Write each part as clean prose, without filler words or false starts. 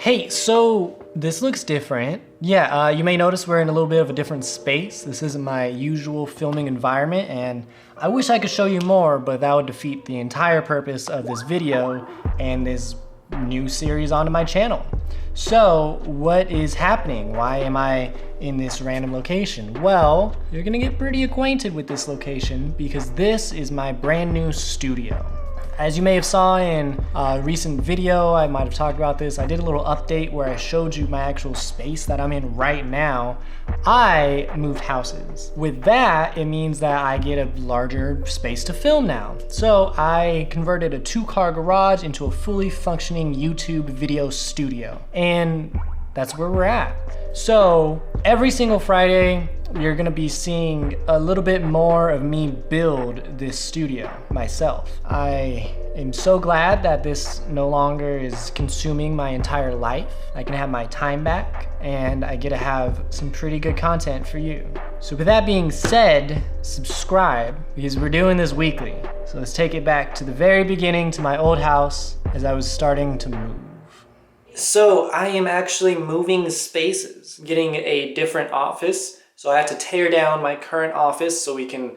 Hey, so this looks different. Yeah, you may notice we're in a little bit of a different space. This isn't my usual filming environment, and I wish I could show you more, but that would defeat the entire purpose of this video and this new series onto my channel. So, what is happening? Why am I in this random location? Well, you're gonna get pretty acquainted with this location because this is my brand new studio. As you may have saw in a recent video, I might have talked about this. I did a little update where I showed you my actual space that I'm in right now. I moved houses. With that, it means that I get a larger space to film now. So I converted a 2-car garage into a fully functioning YouTube video studio. And that's where we're at. So every single Friday, you're gonna be seeing a little bit more of me build this studio myself. I am so glad that this no longer is consuming my entire life. I can have my time back and I get to have some pretty good content for you. So with that being said, subscribe because we're doing this weekly. So let's take it back to the very beginning, to my old house as I was starting to move. So I am actually moving spaces, getting a different office. So I have to tear down my current office so we can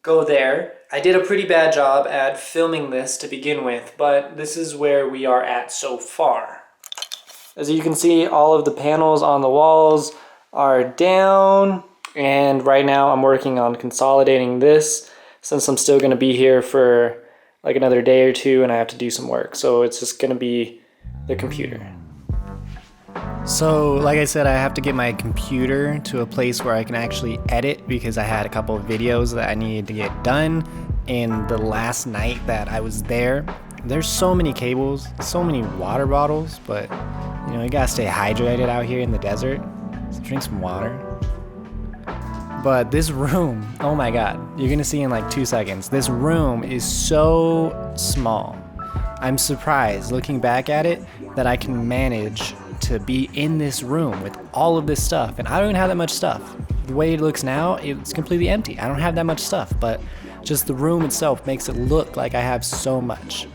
go there. I did a pretty bad job at filming this to begin with, but this is where we are at so far. As you can see, all of the panels on the walls are down, and right now I'm working on consolidating this since I'm still gonna be here for like another day or two and I have to do some work. So it's just gonna be the computer. So, like I said, I have to get my computer to a place where I can actually edit because I had a couple of videos that I needed to get done in the last night that I was there. There's so many cables, so many water bottles, but you know, you gotta stay hydrated out here in the desert. So drink some water. But this room, oh my God, you're gonna see in like 2 seconds. This room is so small. I'm surprised looking back at it that I can manage to be in this room with all of this stuff, and I don't even have that much stuff. The way it looks now, it's completely empty. I don't have that much stuff, but just the room itself makes it look like I have so much.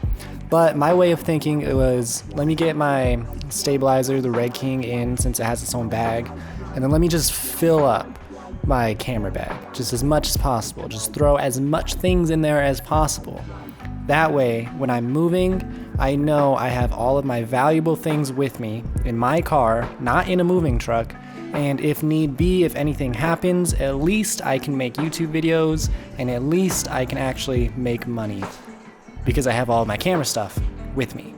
But my way of thinking was, let me get my stabilizer, the Red King, in since it has its own bag, and then let me just fill up my camera bag just as much as possible. Just throw as much things in there as possible. That way, when I'm moving, I know I have all of my valuable things with me in my car, not in a moving truck, and if need be, if anything happens, at least I can make YouTube videos, and at least I can actually make money because I have all of my camera stuff with me.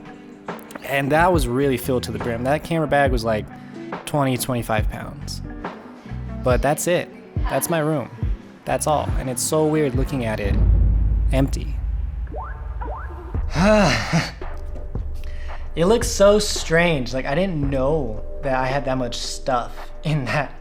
And that was really filled to the brim. That camera bag was like 20, 25 pounds. But that's it. That's my room. That's all. And it's so weird looking at it empty. It looks so strange. Like, I didn't know that I had that much stuff in that.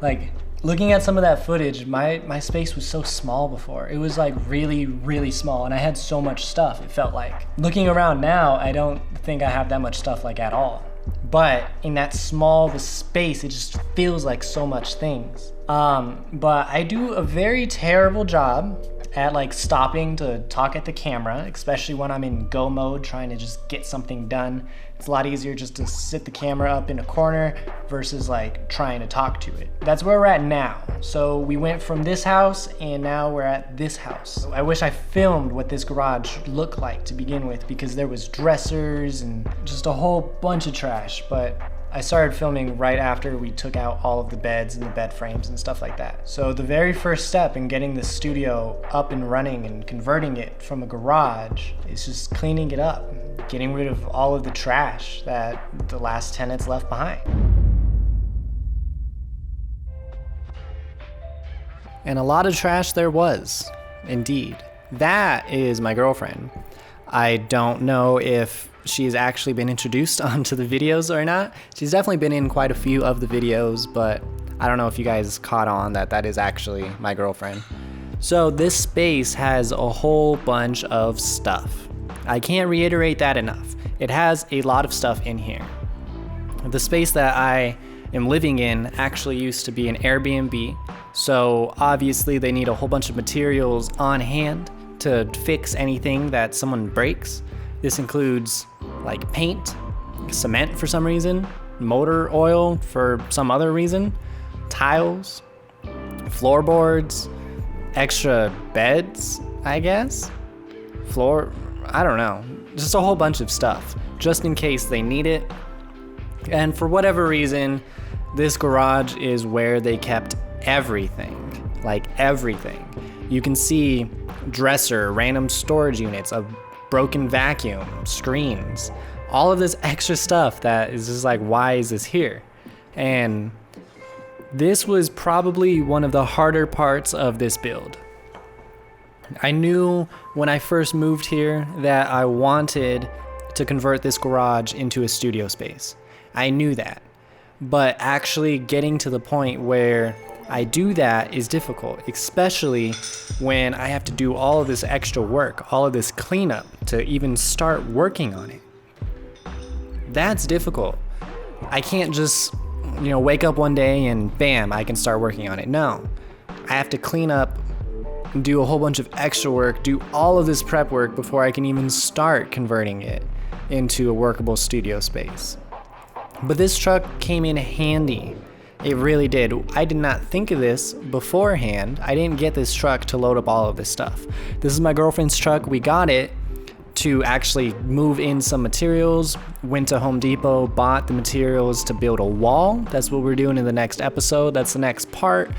Like, looking at some of that footage, my space was so small before. It was like really, really small, and I had so much stuff, it felt like. Looking around now, I don't think I have that much stuff like at all. But in that small space, it just feels like so much things. But I do a very terrible job at like stopping to talk at the camera, especially when I'm in go mode trying to just get something done. It's a lot easier just to sit the camera up in a corner versus like trying to talk to it. That's where we're at now. So we went from this house and now we're at this house. I wish I filmed what this garage looked like to begin with because there was dressers and just a whole bunch of trash, but I started filming right after we took out all of the beds and the bed frames and stuff like that. So the very first step in getting the studio up and running and converting it from a garage is just cleaning it up, getting rid of all of the trash that the last tenants left behind. And a lot of trash there was, indeed. That is my girlfriend. I don't know if she's actually been introduced onto the videos or not. She's definitely been in quite a few of the videos, but I don't know if you guys caught on that that is actually my girlfriend. So this space has a whole bunch of stuff. I can't reiterate that enough. It has a lot of stuff in here. The space that I am living in actually used to be an Airbnb, so obviously they need a whole bunch of materials on hand to fix anything that someone breaks. This includes like paint, cement for some reason, motor oil for some other reason, tiles, floorboards, extra beds, I guess, I don't know, just a whole bunch of stuff, just in case they need it. And for whatever reason, this garage is where they kept everything, like everything. You can see dresser, random storage units, a broken vacuum, screens, all of this extra stuff that is just like, why is this here? And this was probably one of the harder parts of this build. I knew when I first moved here that I wanted to convert this garage into a studio space. I knew that. But actually getting to the point where I do that is difficult, especially when I have to do all of this extra work, all of this cleanup to even start working on it. That's difficult. I can't just, wake up one day and bam, I can start working on it. No, I have to clean up, do a whole bunch of extra work, do all of this prep work before I can even start converting it into a workable studio space. But this truck came in handy. It really did. I did not think of this beforehand. I didn't get this truck to load up all of this stuff. This is my girlfriend's truck. We got it to actually move in some materials, went to Home Depot, bought the materials to build a wall. That's what we're doing in the next episode. That's the next part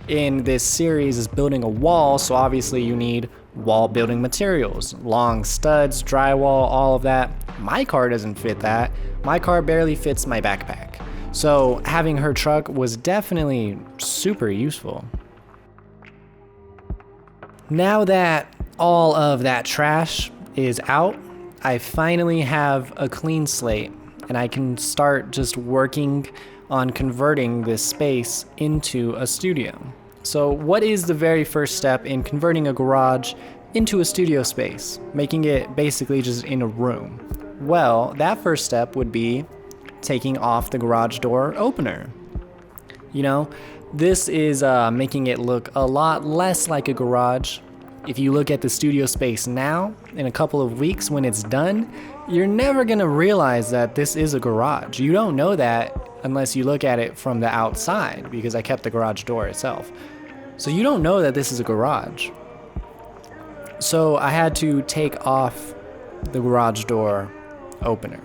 in this series, is building a wall. So obviously you need wall building materials, long studs, drywall, all of that. My car doesn't fit that. My car barely fits my backpack. So having her truck was definitely super useful. Now that all of that trash is out, I finally have a clean slate and I can start just working on converting this space into a studio. So what is the very first step in converting a garage into a studio space, making it basically just in a room? Well, that first step would be taking off the garage door opener. This is making it look a lot less like a garage. If you look at the studio space now, in a couple of weeks when it's done, you're never gonna realize that this is a garage. You don't know that unless you look at it from the outside, because I kept the garage door itself. So you don't know that this is a garage. So I had to take off the garage door opener.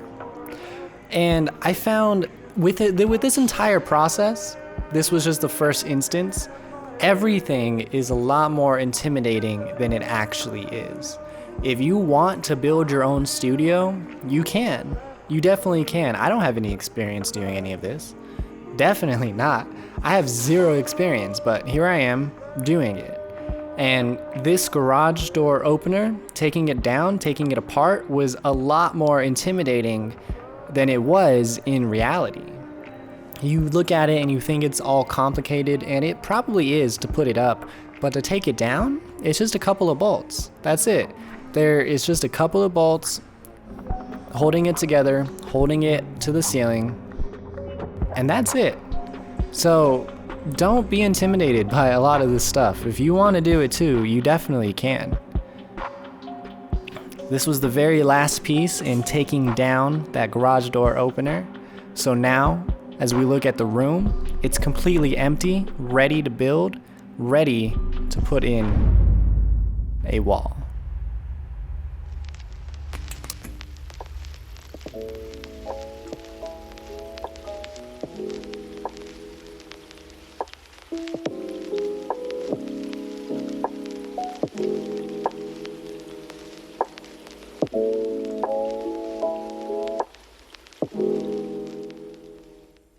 And I found with this entire process, this was just the first instance, everything is a lot more intimidating than it actually is. If you want to build your own studio, you can. You definitely can. I don't have any experience doing any of this. Definitely not. I have zero experience, but here I am doing it. And this garage door opener, taking it down, taking it apart, was a lot more intimidating than it was in reality. You look at it and you think it's all complicated, and it probably is to put it up, but to take it down, it's just a couple of bolts. That's it. There is just a couple of bolts holding it together, holding it to the ceiling, and that's it. So don't be intimidated by a lot of this stuff. If you want to do it too, you definitely can. This was the very last piece in taking down that garage door opener. So now, as we look at the room, it's completely empty, ready to build, ready to put in a wall.